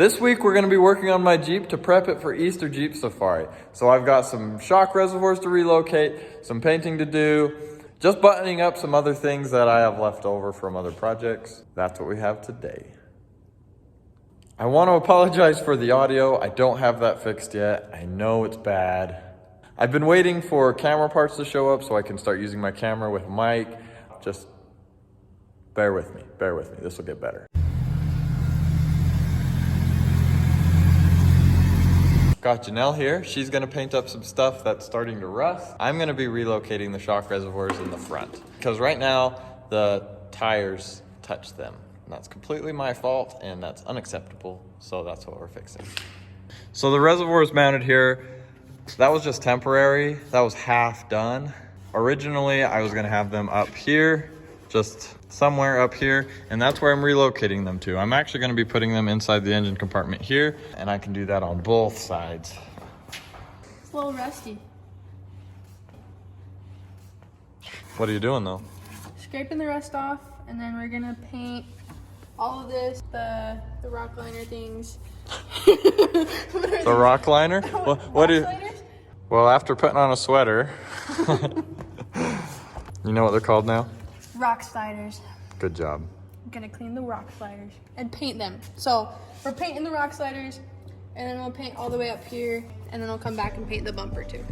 This week we're going to be working on my Jeep to prep it for Easter Jeep Safari. So I've got some shock reservoirs to relocate, some painting to do, just buttoning up some other things that I have left over from other projects. That's what we have today. I want to apologize for the audio. I don't have that fixed yet. I know it's bad. I've been waiting for camera parts to show up so I can start using my camera with a mic. Just bear with me, this will get better. Got Janelle here. She's gonna paint up some stuff that's starting to rust. I'm gonna be relocating the shock reservoirs in the front because right now the tires touch them. And that's completely my fault and that's unacceptable. So that's what we're fixing. So the reservoir is mounted here. That was just temporary. That was half done. Originally, I was gonna have them up here, just somewhere up here, and that's where I'm relocating them to. I'm actually gonna be putting them inside the engine compartment here, and I can do that on both sides. It's a little rusty. What are you doing though? Scraping the rust off, and then we're gonna paint all of this, the rock liner things. The rock liner? What do you... Well, after putting on a sweater, you know what they're called now? Rock sliders. Good job. I'm gonna clean the rock sliders and paint them. So we're painting the rock sliders, and then we'll paint all the way up here, and then we'll come back and paint the bumper too.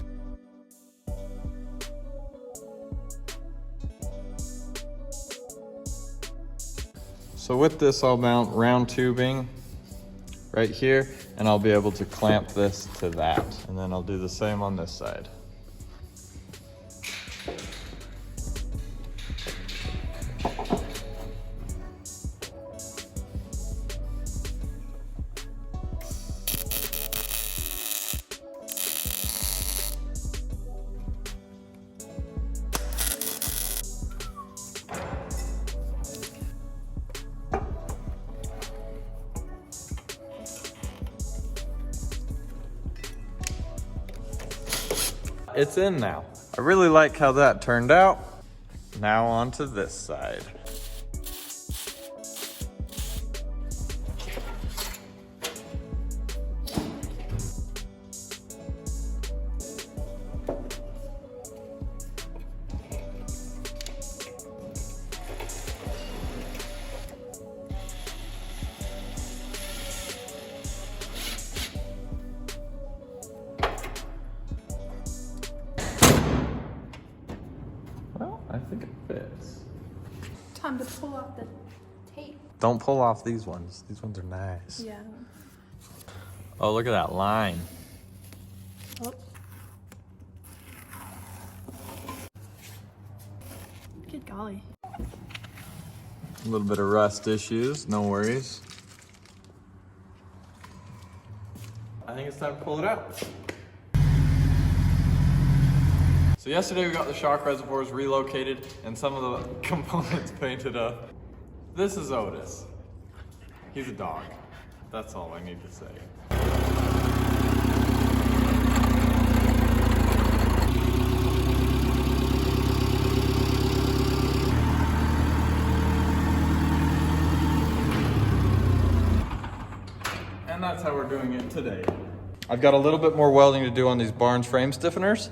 So with this, I'll mount round tubing right here, and I'll be able to clamp this to that. And then I'll do the same on this side. It's in now. I really like how that turned out. Now on to this side. I think it fits. Time to pull off the tape. Don't pull off these ones. These ones are nice. Yeah. Oh, look at that line. Oh. Good golly. A little bit of rust issues, no worries. I think it's time to pull it out. So yesterday we got the shock reservoirs relocated and some of the components painted up. This is Otis. He's a dog. That's all I need to say. And that's how we're doing it today. I've got a little bit more welding to do on these Barnes frame stiffeners.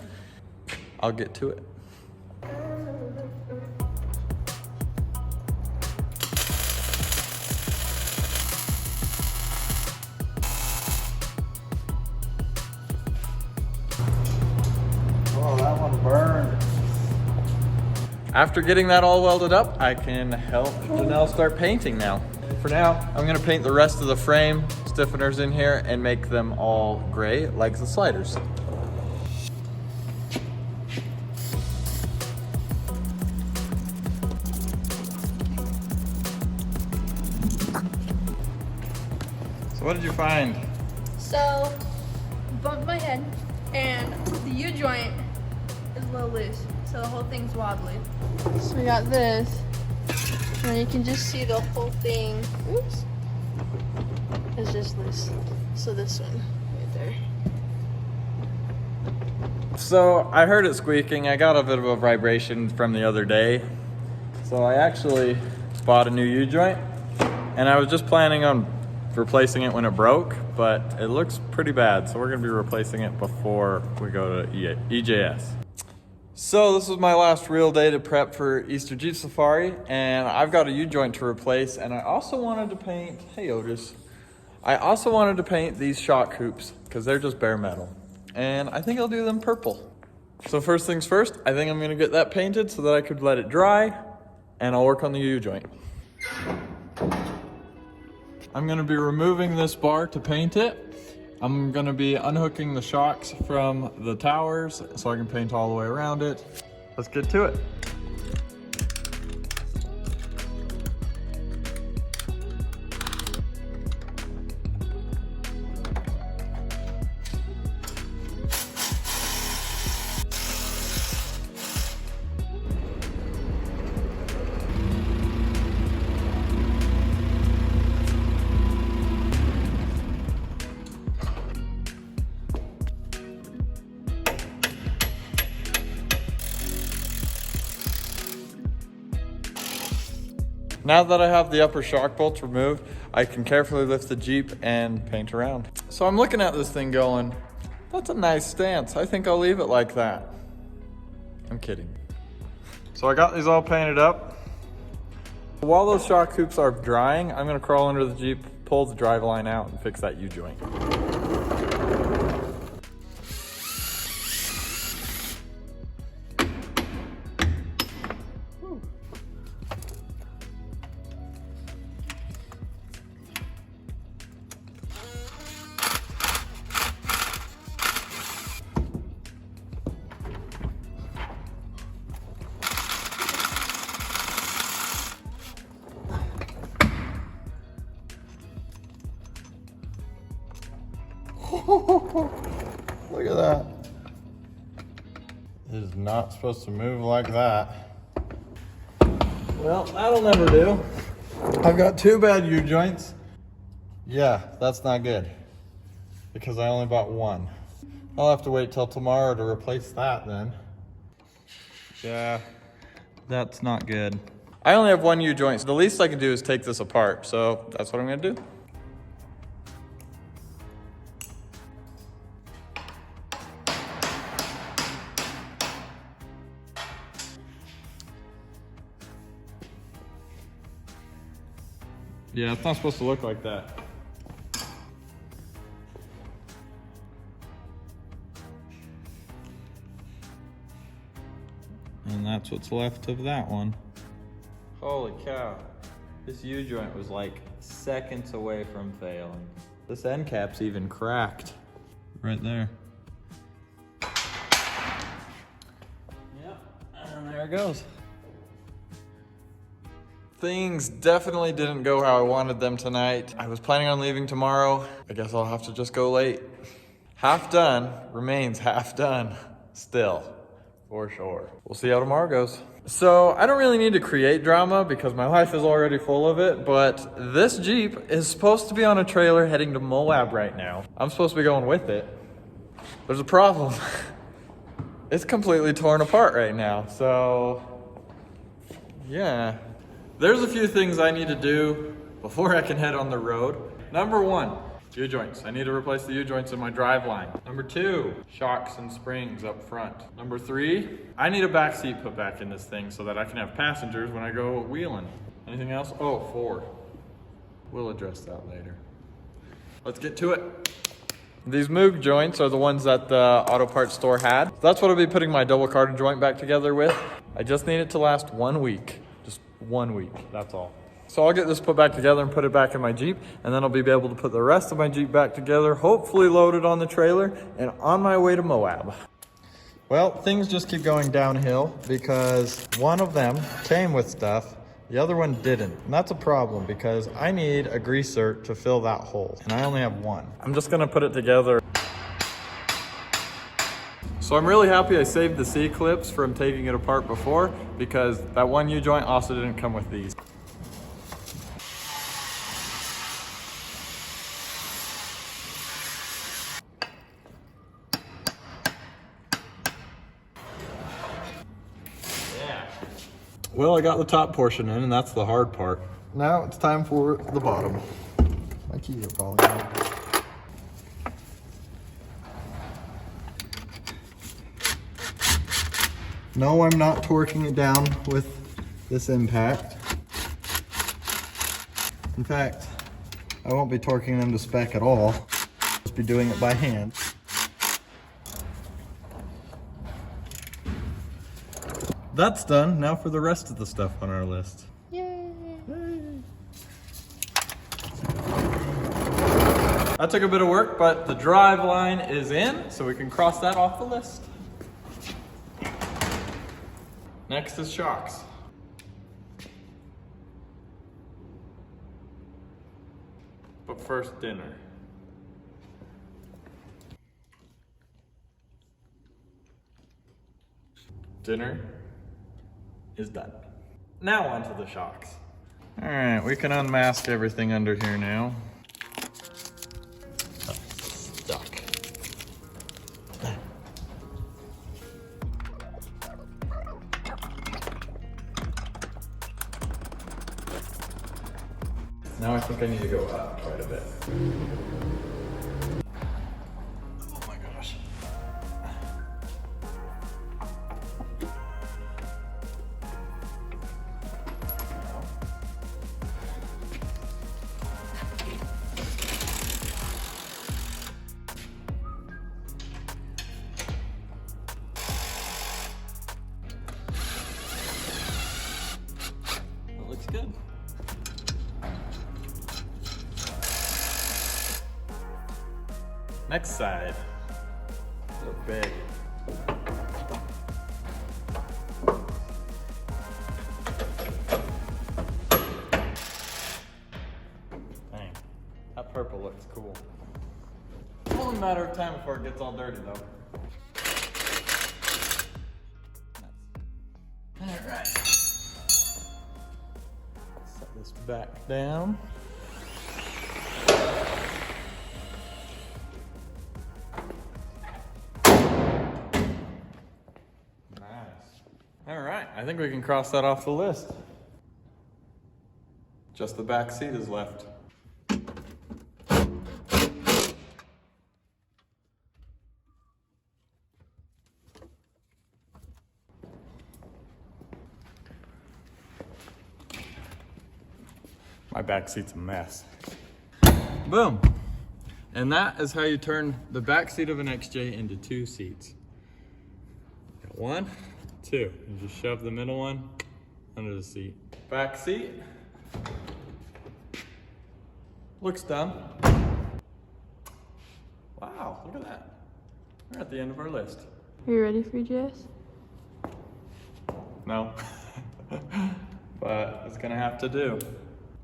I'll get to it. Oh, that one burned. After getting that all welded up, I can help Janelle start painting now. For now, I'm gonna paint the rest of the frame stiffeners in here and make them all gray like the sliders. So what did you find? So, bumped my head, and the U-joint is a little loose, so the whole thing's wobbly. So we got this, and you can just see the whole thing, oops, is just loose. So this one, right there. So I heard it squeaking. I got a bit of a vibration from the other day. So I actually bought a new U-joint, and I was just planning on replacing it when it broke, but it looks pretty bad. So we're gonna be replacing it before we go to EJS. So this was my last real day to prep for Easter Jeep Safari, and I've got a U-joint to replace, and I also wanted to paint, hey Otis, I also wanted to paint these shock hoops because they're just bare metal, and I think I'll do them purple. So first things first, I think I'm gonna get that painted so that I could let it dry, and I'll work on the U-joint. I'm gonna be removing this bar to paint it. I'm gonna be unhooking the shocks from the towers so I can paint all the way around it. Let's get to it. Now that I have the upper shock bolts removed, I can carefully lift the Jeep and paint around. So I'm looking at this thing going, that's a nice stance. I think I'll leave it like that. I'm kidding. So I got these all painted up. While those shock hoops are drying, I'm gonna crawl under the Jeep, pull the drive line out, and fix that U-joint. Look at that. It is not supposed to move like that. Well, that'll never do. I've got two bad U-joints. Yeah, that's not good because I only bought one. I'll have to wait till tomorrow to replace that then. Yeah, that's not good. I only have one U-joint, so the least I can do is take this apart. So that's what I'm gonna do. Yeah, it's not supposed to look like that. And that's what's left of that one. Holy cow. This U-joint was like seconds away from failing. This end cap's even cracked. Right there. Yep, and there it goes. Things definitely didn't go how I wanted them tonight. I was planning on leaving tomorrow. I guess I'll have to just go late. Half done remains half done still, for sure. We'll see how tomorrow goes. So I don't really need to create drama because my life is already full of it, but this Jeep is supposed to be on a trailer heading to Moab right now. I'm supposed to be going with it. There's a problem. It's completely torn apart right now, so yeah. There's a few things I need to do before I can head on the road. Number one, U-joints. I need to replace the U-joints in my driveline. Number two, shocks and springs up front. Number three, I need a back seat put back in this thing so that I can have passengers when I go wheeling. Anything else? Oh, four. We'll address that later. Let's get to it. These Moog joints are the ones that the auto parts store had. That's what I'll be putting my double carded joint back together with. I just need it to last 1 week. 1 week, that's all. So I'll get this put back together and put it back in my Jeep, and then I'll be able to put the rest of my Jeep back together, hopefully loaded on the trailer, and on my way to Moab. Well, things just keep going downhill because one of them came with stuff, the other one didn't. And that's a problem because I need a greaser to fill that hole, and I only have one. I'm just gonna put it together. So I'm really happy I saved the C-clips from taking it apart before because that one U-joint also didn't come with these. Yeah. Well, I got the top portion in and that's the hard part. Now it's time for the bottom. My keys are falling out. No, I'm not torquing it down with this impact. In fact, I won't be torquing them to spec at all. I'll just be doing it by hand. That's done. Now for the rest of the stuff on our list. Yay! That took a bit of work, but the drive line is in, so we can cross that off the list. Next is shocks. But first, dinner. Dinner is done. Now onto the shocks. All right, we can unmask everything under here now. Stuck. Now I think I need to go up quite a bit. Oh my gosh. That looks good. Next side. They're big. Dang, that purple looks cool. It's only a matter of time before it gets all dirty though. Alright. Set this back down. All right, I think we can cross that off the list. Just the back seat is left. My back seat's a mess. Boom. And that is how you turn the back seat of an XJ into 2 seats. Got 1, 2. You just shove the middle one under the seat. Back seat. Looks done. Wow, look at that. We're at the end of our list. Are you ready for Jess? No. But it's gonna have to do.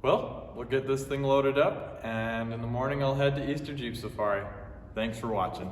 Well, we'll get this thing loaded up, and in the morning I'll head to Easter Jeep Safari. Thanks for watching.